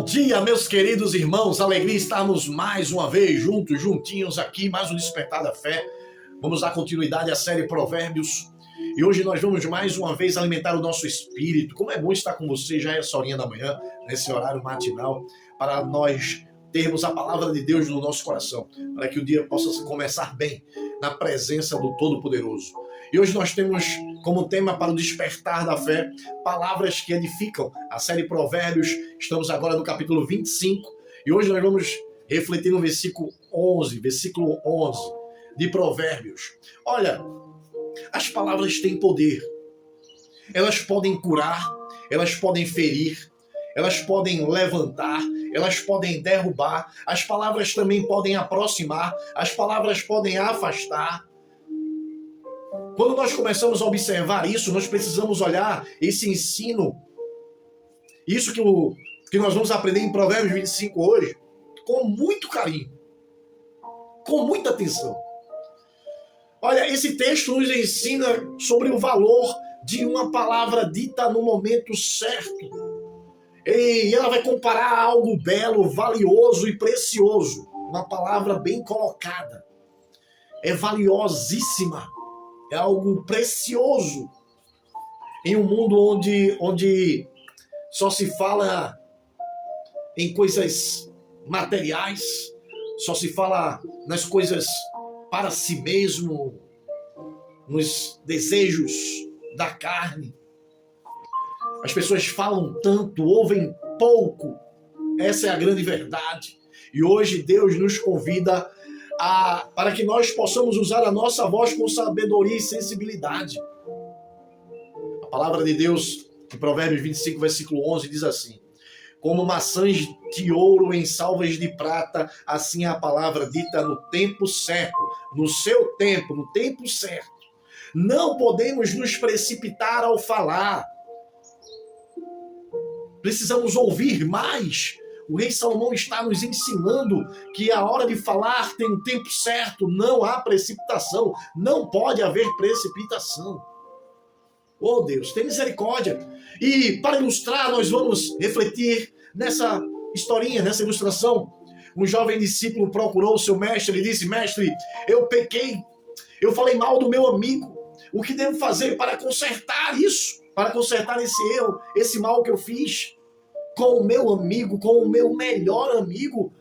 dia, meus queridos irmãos. Alegria estarmos mais uma vez juntos, juntinhos aqui, mais um Despertar da Fé. Vamos dar continuidade à série Provérbios. E hoje nós vamos mais uma vez alimentar o nosso espírito. Como é bom estar com você já essa horinha da manhã, nesse horário matinal, para nós termos a palavra de Deus no nosso coração, para que o dia possa começar bem, na presença do Todo-Poderoso. E hoje nós temos como tema para o Despertar da Fé, palavras que edificam. A série Provérbios, estamos agora no capítulo 25, e hoje nós vamos refletir no versículo 11 de Provérbios. Olha, as palavras têm poder. Elas podem curar, elas podem ferir, elas podem levantar, elas podem derrubar. As palavras também podem aproximar, as palavras podem afastar. Quando nós começamos a observar isso, nós precisamos olhar esse ensino, isso que nós vamos aprender em Provérbios 25 hoje, com muito carinho, com muita atenção. Olha, esse texto nos ensina sobre o valor de uma palavra dita no momento certo. E ela vai comparar algo belo, valioso e precioso. Uma palavra bem colocada. É valiosíssima. É algo precioso. Em um mundo onde só se fala em coisas materiais, só se fala nas coisas para si mesmo, nos desejos da carne. As pessoas falam tanto, ouvem pouco. Essa é a grande verdade. E hoje Deus nos convida para que nós possamos usar a nossa voz com sabedoria e sensibilidade. A palavra de Deus, em Provérbios 25, versículo 11, diz assim: como maçãs de ouro em salvas de prata, assim é a palavra dita no tempo certo, no seu tempo, no tempo certo. Não podemos nos precipitar ao falar. Precisamos ouvir mais. O rei Salomão está nos ensinando que a hora de falar tem um tempo certo, não há precipitação, não pode haver precipitação. Oh Deus, tem misericórdia. E para ilustrar, nós vamos refletir nessa historinha, nessa ilustração. Um jovem discípulo procurou o seu mestre e disse: mestre, eu pequei, eu falei mal do meu amigo. O que devo fazer para consertar isso? Para consertar esse erro, esse mal que eu fiz com o meu amigo, com o meu melhor amigo?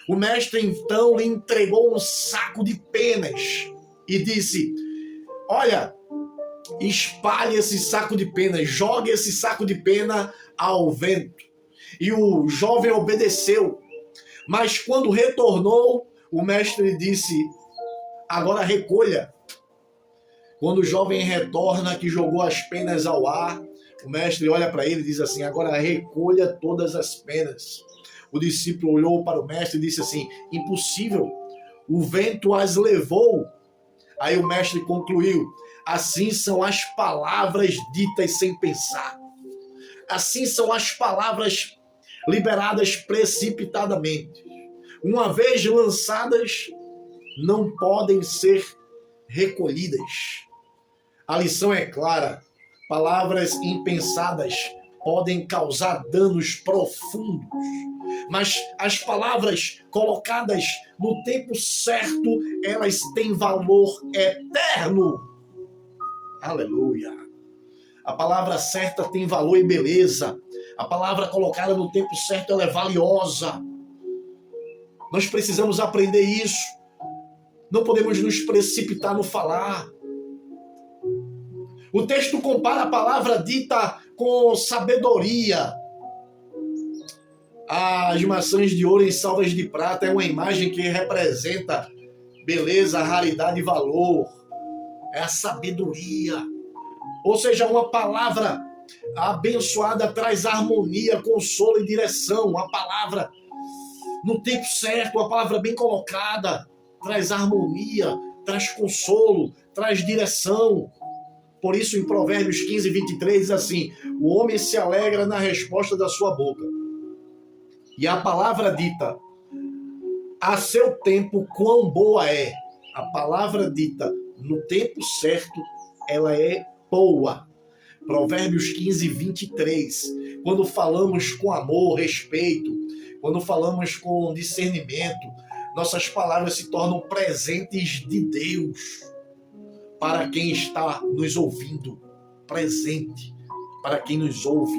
O mestre então lhe entregou um saco de penas e disse: olha, espalhe esse saco de pena, jogue esse saco de pena ao vento. E o jovem obedeceu. Mas quando retornou, o mestre disse: agora recolha. Quando o jovem retorna, que jogou as penas ao ar, o mestre olha para ele e diz assim: agora recolha todas as penas. O discípulo olhou para o mestre e disse assim: impossível, o vento as levou. Aí o mestre concluiu: assim são as palavras ditas sem pensar. Assim são as palavras liberadas precipitadamente. Uma vez lançadas, não podem ser recolhidas. A lição é clara. Palavras impensadas podem causar danos profundos. Mas as palavras colocadas no tempo certo, elas têm valor eterno. Aleluia. A palavra certa tem valor e beleza. A palavra colocada no tempo certo, ela é valiosa. Nós precisamos aprender isso. Não podemos nos precipitar no falar. O texto compara a palavra dita com sabedoria. As maçãs de ouro em salvas de prata é uma imagem que representa beleza, raridade e valor. É a sabedoria. Ou seja, uma palavra abençoada traz harmonia, consolo e direção. Uma palavra no tempo certo, uma palavra bem colocada, traz harmonia, traz consolo, traz direção. Por isso, em Provérbios 15, 23, diz assim: o homem se alegra na resposta da sua boca. E a palavra dita a seu tempo, quão boa é. A palavra dita no tempo certo, ela é boa. Provérbios 15, 23. Quando falamos com amor, respeito, quando falamos com discernimento, nossas palavras se tornam presentes de Deus para quem está nos ouvindo. Presente para quem nos ouve.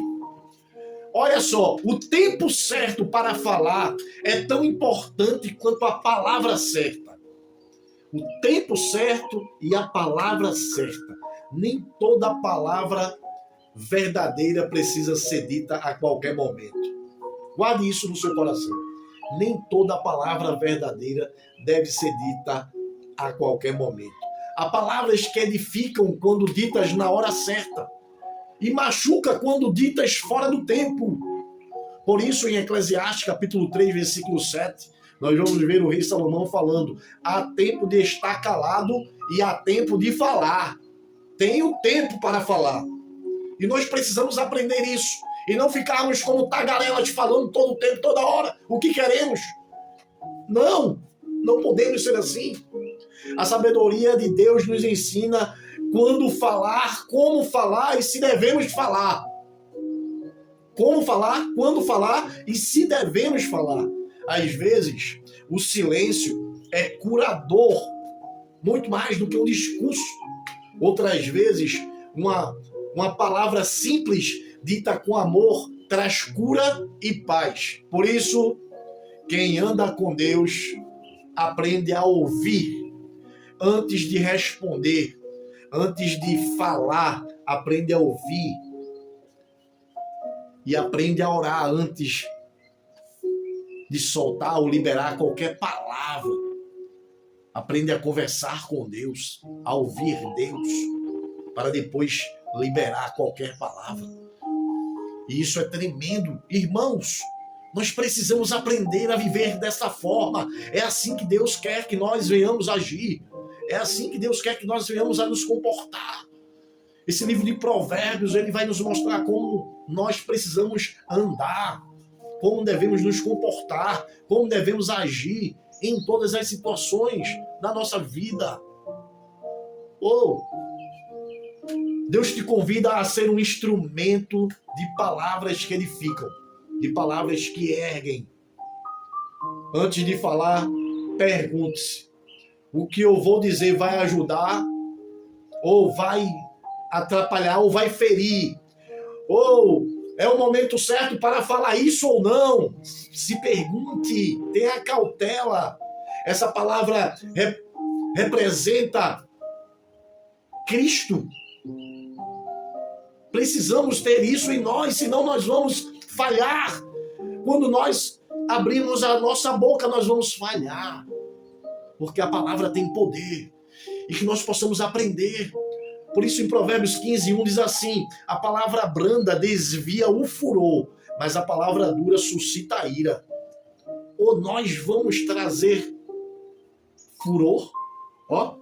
Olha só, o tempo certo para falar é tão importante quanto a palavra certa. O tempo certo e a palavra certa. Nem toda palavra verdadeira precisa ser dita a qualquer momento. Guarde isso no seu coração. Nem toda palavra verdadeira deve ser dita a qualquer momento. Há palavras que edificam quando ditas na hora certa e machuca quando ditas fora do tempo. Por isso, em Eclesiastes, capítulo 3, versículo 7, nós vamos ver o rei Salomão falando: há tempo de estar calado e há tempo de falar. Tem o tempo para falar. E nós precisamos aprender isso. E não ficarmos como tagarelas falando todo o tempo, toda hora, o que queremos. Não podemos ser assim. A sabedoria de Deus nos ensina quando falar, como falar e se devemos falar. Como falar, quando falar e se devemos falar. Às vezes, o silêncio é curador, muito mais do que um discurso. Outras vezes, uma palavra simples, dita com amor, traz cura e paz. Por isso, quem anda com Deus aprende a ouvir antes de responder, antes de falar, aprende a ouvir e aprende a orar antes de soltar ou liberar qualquer palavra. Aprende a conversar com Deus, a ouvir Deus, para depois liberar qualquer palavra. E isso é tremendo. Irmãos, nós precisamos aprender a viver dessa forma. É assim que Deus quer que nós venhamos agir. É assim que Deus quer que nós venhamos a nos comportar. Esse livro de Provérbios, ele vai nos mostrar como nós precisamos andar, como devemos nos comportar, como devemos agir em todas as situações da nossa vida. Deus te convida a ser um instrumento de palavras que edificam, de palavras que erguem. Antes de falar, pergunte-se: o que eu vou dizer vai ajudar? Ou vai atrapalhar? Ou vai ferir? Ou é o momento certo para falar isso ou não? Se pergunte, tenha cautela. Essa palavra representa Cristo. Precisamos ter isso em nós, senão nós vamos falhar. Quando nós abrimos a nossa boca, nós vamos falhar. Porque a palavra tem poder. E que nós possamos aprender. Por isso, em Provérbios 15, 1 diz assim: a palavra branda desvia o furor, mas a palavra dura suscita a ira. Ou nós vamos trazer furor,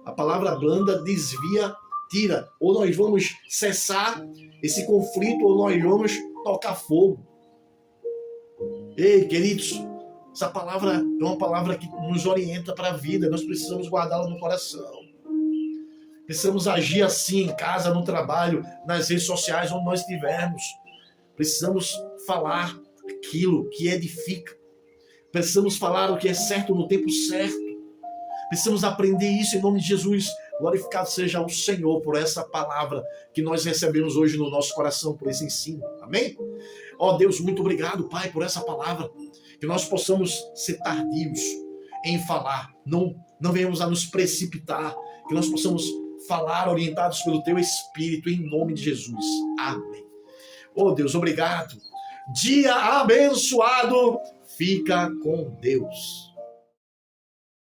a palavra branda desvia, tira. Ou nós vamos cessar esse conflito, ou nós vamos tocar fogo. Ei, queridos, essa palavra é uma palavra que nos orienta para a vida. Nós precisamos guardá-la no coração. Precisamos agir assim em casa, no trabalho, nas redes sociais, onde nós estivermos. Precisamos falar aquilo que edifica. Precisamos falar o que é certo no tempo certo. Precisamos aprender isso em nome de Jesus. Glorificado seja o Senhor por essa palavra que nós recebemos hoje no nosso coração, por esse ensino. Amém? Deus, muito obrigado, Pai, por essa palavra. Que nós possamos ser tardios em falar. Não venhamos a nos precipitar. Que nós possamos falar orientados pelo Teu Espírito, em nome de Jesus. Amém. Deus, obrigado. Dia abençoado. Fica com Deus.